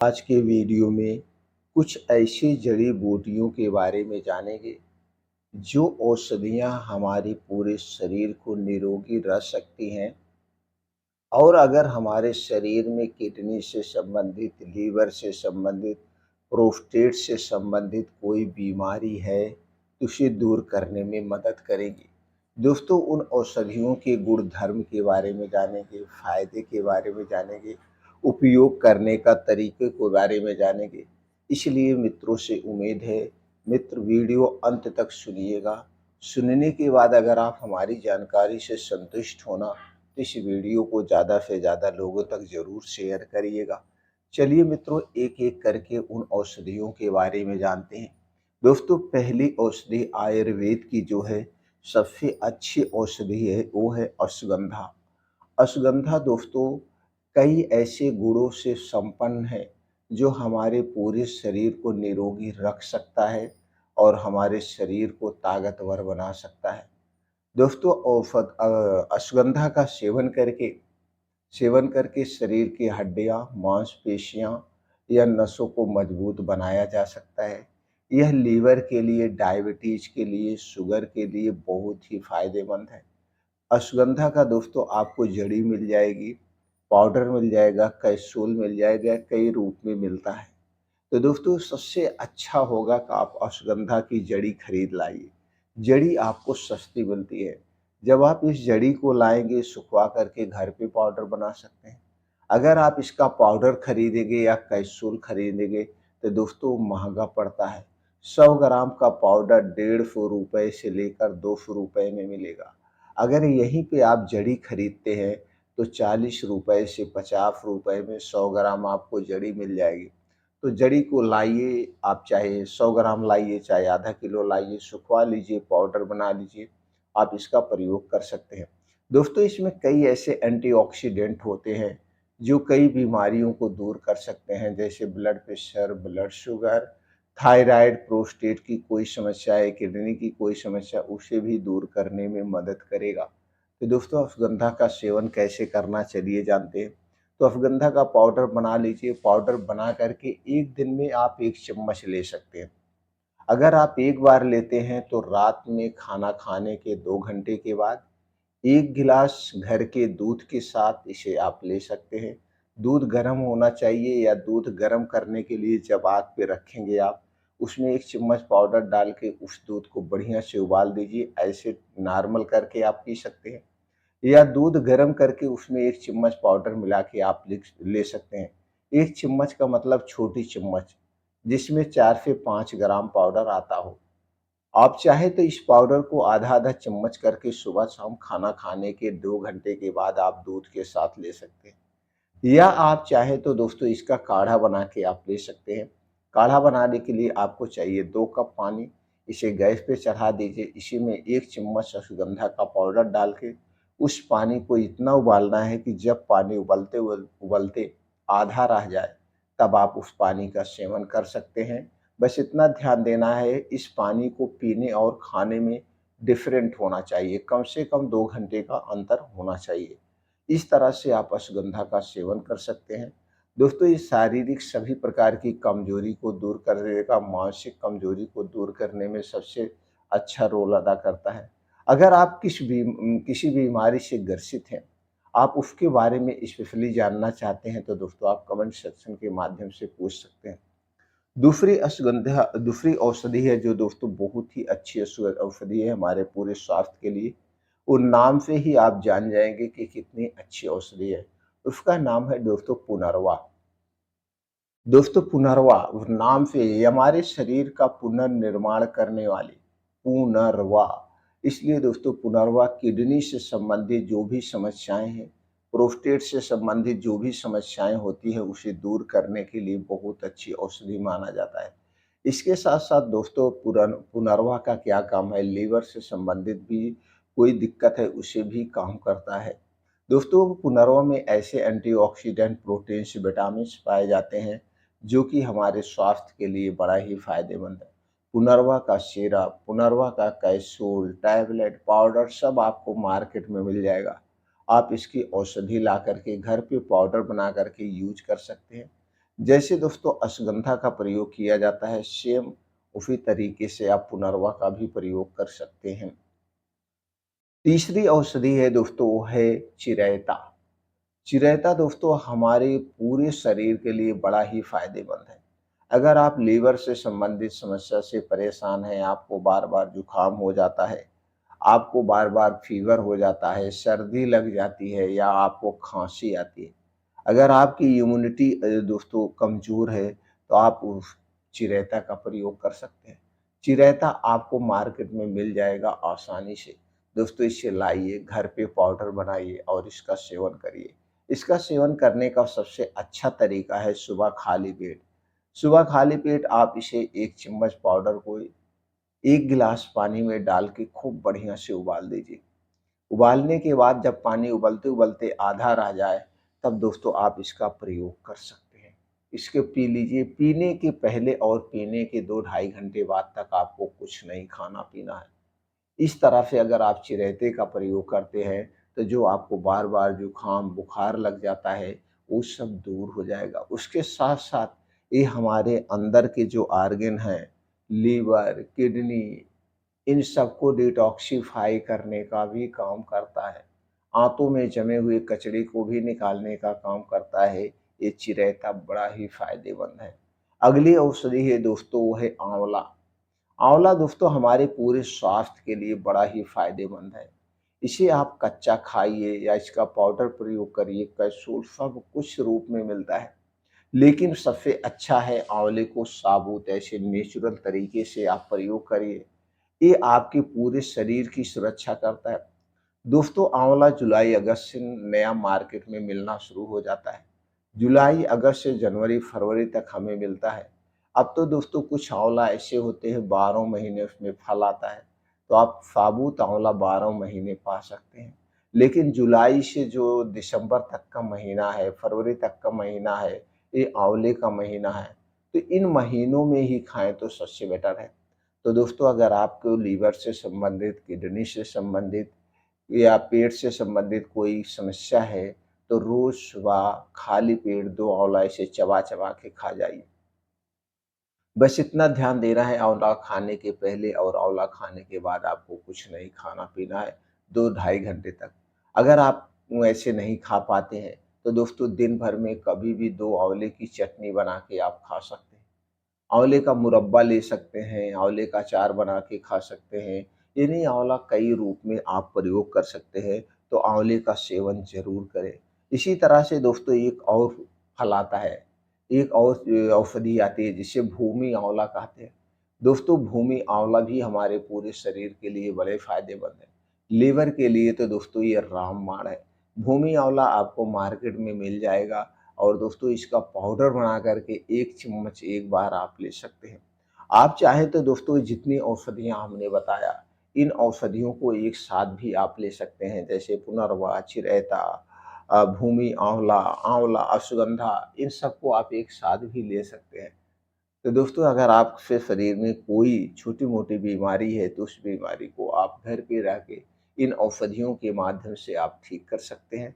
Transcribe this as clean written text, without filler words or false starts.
आज के वीडियो में कुछ ऐसी जड़ी बूटियों के बारे में जानेंगे जो औषधियाँ हमारे पूरे शरीर को निरोगी रख सकती हैं। और अगर हमारे शरीर में किडनी से संबंधित, लीवर से संबंधित, प्रोस्टेट से संबंधित कोई बीमारी है तो उसे दूर करने में मदद करेगी। दोस्तों, उन औषधियों के गुण धर्म के बारे में जानेंगे, फायदे के बारे में जानेंगे, उपयोग करने का तरीके के बारे में जानेंगे। इसलिए मित्रों से उम्मीद है मित्र वीडियो अंत तक सुनिएगा। सुनने के बाद अगर आप हमारी जानकारी से संतुष्ट होना तो इस वीडियो को ज़्यादा से ज़्यादा लोगों तक ज़रूर शेयर करिएगा। चलिए मित्रों, एक एक करके उन औषधियों के बारे में जानते हैं। दोस्तों, पहली औषधि आयुर्वेद की जो है सबसे अच्छी औषधि है वो है अश्वगंधा। अश्वगंधा दोस्तों कई ऐसे गुणों से संपन्न है जो हमारे पूरे शरीर को निरोगी रख सकता है और हमारे शरीर को ताकतवर बना सकता है। दोस्तों, अश्वगंधा का सेवन करके शरीर की हड्डियां, मांसपेशियां या नसों को मजबूत बनाया जा सकता है। यह लीवर के लिए, डायबिटीज के लिए, शुगर के लिए बहुत ही फायदेमंद है। अश्वगंधा का दोस्तों आपको जड़ी मिल जाएगी, पाउडर मिल जाएगा, कैप्सूल मिल जाएगा, कई रूप में मिलता है। तो दोस्तों सबसे अच्छा होगा कि आप अश्वगंधा की जड़ी खरीद लाइए। जड़ी आपको सस्ती मिलती है। जब आप इस जड़ी को लाएंगे, सुखवा करके घर पे पाउडर बना सकते हैं। अगर आप इसका पाउडर खरीदेंगे या कैप्सूल खरीदेंगे तो दोस्तों महंगा पड़ता है। 100 ग्राम का पाउडर 150 रुपये से लेकर 200 रुपये में मिलेगा। अगर यहीं पे आप जड़ी खरीदते हैं तो 40 रुपये से 50 रुपये में 100 ग्राम आपको जड़ी मिल जाएगी। तो जड़ी को लाइए, आप चाहे 100 ग्राम लाइए, चाहे आधा किलो लाइए, सुखवा लीजिए, पाउडर बना लीजिए, आप इसका प्रयोग कर सकते हैं। दोस्तों, इसमें कई ऐसे एंटीऑक्सीडेंट होते हैं जो कई बीमारियों को दूर कर सकते हैं, जैसे blood pressure, blood sugar, thyroid, prostate की कोई समस्या है, किडनी की कोई समस्या, उसे भी दूर करने में मदद करेगा। तो दोस्तों, अश्वगंधा का सेवन कैसे करना चलिए जानते हैं। तो अश्वगंधा का पाउडर बना लीजिए। पाउडर बना करके एक दिन में आप 1 चम्मच ले सकते हैं। अगर आप एक बार लेते हैं तो रात में खाना खाने के 2 घंटे के बाद 1 गिलास घर के दूध के साथ इसे आप ले सकते हैं। दूध गर्म होना चाहिए या दूध गर्म करने के लिए जब आग पे रखेंगे आप, उसमें 1 चम्मच पाउडर डाल के उस दूध को बढ़िया से उबाल दीजिए। ऐसे नॉर्मल करके आप पी सकते हैं या दूध गर्म करके उसमें 1 चम्मच पाउडर मिला के आप ले सकते हैं। 1 चम्मच का मतलब छोटी चम्मच, जिसमें 4 से 5 ग्राम पाउडर आता हो। आप चाहे तो इस पाउडर को आधा-आधा चम्मच करके सुबह-शाम खाना खाने के 2 घंटे के बाद आप दूध के साथ ले सकते हैं। या आप चाहे तो दोस्तों इसका काढ़ा बना के आप ले सकते हैं। काढ़ा बनाने के लिए आपको चाहिए 2 कप पानी, इसे गैस पे चढ़ा दीजिए। इसी में 1 चम्मच अश्वगंधा का पाउडर डाल के उस पानी को इतना उबालना है कि जब पानी उबलते उबलते आधा रह जाए, तब आप उस पानी का सेवन कर सकते हैं। बस इतना ध्यान देना है, इस पानी को पीने और खाने में डिफरेंट होना चाहिए, कम से कम 2 घंटे का अंतर होना चाहिए। इस तरह से आप अश्वगंधा का सेवन कर सकते हैं। दोस्तों, ये शारीरिक सभी प्रकार की कमजोरी को दूर कर देगा, मानसिक कमजोरी को दूर करने में सबसे अच्छा रोल अदा करता है। अगर आप किसी बीमारी से ग्रसित हैं, आप उसके बारे में स्पेशली जानना चाहते हैं तो दोस्तों आप कमेंट सेक्शन के माध्यम से पूछ सकते हैं। दूसरी औषधि है जो दोस्तों बहुत ही अच्छी औषधि है हमारे पूरे स्वास्थ्य के लिए। वो नाम से ही आप जान जाएँगे कि कितनी अच्छी औषधि है। उसका नाम है दोस्तों पुनर्वा। दोस्तों, पुनर्वा नाम से ही हमारे शरीर का पुनर्निर्माण करने वाली पुनर्वा। इसलिए दोस्तों पुनर्वा किडनी से संबंधित जो भी समस्याएं हैं, प्रोस्टेट से संबंधित जो भी समस्याएं होती है, उसे दूर करने के लिए बहुत अच्छी औषधि माना जाता है। इसके साथ साथ दोस्तों पुनर्वा का क्या काम है, लीवर से संबंधित भी कोई दिक्कत है उसे भी काम करता है। दोस्तों, पुनर्वा में ऐसे एंटीऑक्सीडेंट, प्रोटीन्स, विटामिन्स पाए जाते हैं जो कि हमारे स्वास्थ्य के लिए बड़ा ही फायदेमंद है। पुनर्वा का सिरप, पुनर्वा का कैप्सूल, टैबलेट, पाउडर सब आपको मार्केट में मिल जाएगा। आप इसकी औषधि ला करके घर पे पाउडर बना करके यूज कर सकते हैं। जैसे दोस्तों अश्वगंधा का प्रयोग किया जाता है, सेम उसी तरीके से आप पुनर्वा का भी प्रयोग कर सकते हैं। तीसरी औषधि है दोस्तों, वो है चिरैता। चिरैता दोस्तों हमारे पूरे शरीर के लिए बड़ा ही फ़ायदेमंद है। अगर आप लीवर से संबंधित समस्या से परेशान हैं, आपको बार-बार जुकाम हो जाता है, आपको बार-बार फ़ीवर हो जाता है, सर्दी लग जाती है या आपको खाँसी आती है। अगर आपकी इम्यूनिटी दोस्तों कमज़ोर है, तो आप उस चिरैता का प्रयोग कर सकते हैं। चिरैता आपको मार्केट में मिल जाएगा आसानी से। दोस्तों इसे लाइए, घर पे पाउडर बनाइए और इसका सेवन करिए। इसका सेवन करने का सबसे अच्छा तरीका है सुबह खाली पेट। सुबह खाली पेट आप इसे 1 चम्मच पाउडर को 1 गिलास पानी में डाल के खूब बढ़िया से उबाल दीजिए। उबालने के बाद जब पानी उबलते-उबलते आधा रह जाए, तब दोस्तों आप इसका प्रयोग कर सकते हैं। इसको पी लीजिए, पीने के पहले और पीने के 2 ढाई घंटे बाद तक आपको कुछ नहीं खाना-पीना है। इस तरह से अगर आप चिरैते का प्रयोग करते हैं, तो जो आपको बार-बार जुकाम, बुखार लग जाता है, वो सब दूर हो जाएगा। उसके साथ-साथ ये हमारे अंदर के जो ऑर्गन हैं, लीवर, किडनी, इन सबको डिटॉक्सिफ़ाई करने का भी काम करता है। आंतों में जमे हुए कचरे को भी निकालने का काम करता है। ये चिरैता बड़ा ही फ़ायदेमंद है। अगली औषधि है दोस्तों, वो है आँवला। आँवला दोस्तों हमारे पूरे स्वास्थ्य के लिए बड़ा ही फ़ायदेमंद है। इसे आप कच्चा खाइए या इसका पाउडर प्रयोग करिए, कैप्सूल सब कुछ रूप में मिलता है। लेकिन सबसे अच्छा है आँवले को साबुत ऐसे नेचुरल तरीके से आप प्रयोग करिए। ये आपके पूरे शरीर की सुरक्षा करता है। दोस्तों आँवला जुलाई-अगस्त से नया मार्केट में मिलना शुरू हो जाता है। जुलाई, अगस्त से जनवरी, फरवरी तक हमें मिलता है। अब तो दोस्तों कुछ आँवला ऐसे होते हैं 12 महीने उसमें फल आता है, तो आप साबुत आँवला 12 महीने पा सकते हैं। लेकिन जुलाई से जो दिसंबर तक का महीना है, फरवरी तक का महीना है, ये आँवले का महीना है। तो इन महीनों में ही खाएँ तो सबसे बेटर है। तो दोस्तों अगर आपको लीवर से संबंधित, किडनी से संबंधित या पेट से संबंधित कोई समस्या है, तो रोज़ सुबह खाली पेट 2 आँवला ऐसे चबा-चबा के खा जाइए। बस इतना ध्यान देना है आँवला खाने के पहले और आँवला खाने के बाद आपको कुछ नहीं खाना-पीना है 2 ढाई घंटे तक। अगर आप ऐसे नहीं खा पाते हैं, तो दोस्तों दिन भर में कभी भी 2 आँवले की चटनी बना के आप खा सकते हैं। आँवले का मुरब्बा ले सकते हैं, आँवले का अचार बना के खा सकते हैं। यानी आँवला कई रूप में आप प्रयोग कर सकते हैं, तो आँवले का सेवन ज़रूर करें। इसी तरह से दोस्तों एक और फल आता है, एक और औषधि आती है जिसे भूमि आँवला कहते हैं। दोस्तों भूमि आँवला भी हमारे पूरे शरीर के लिए बड़े फ़ायदेमंद है। लीवर के लिए तो दोस्तों ये रामबाण है। भूमि आँवला आपको मार्केट में मिल जाएगा और दोस्तों इसका पाउडर बना करके 1 चम्मच एक बार आप ले सकते हैं। आप चाहें तो दोस्तों जितनी औषधियाँ हमने बताया, इन औषधियों को एक साथ भी आप ले सकते हैं जैसे पुनर्वा, चिरैता, भूमि आँवला, आँवला, अश्वगंधा इन सबको आप एक साथ भी ले सकते हैं। तो दोस्तों अगर आपके शरीर में कोई छोटी-मोटी बीमारी है, तो उस बीमारी को आप घर पे रह के इन औषधियों के माध्यम से आप ठीक कर सकते हैं।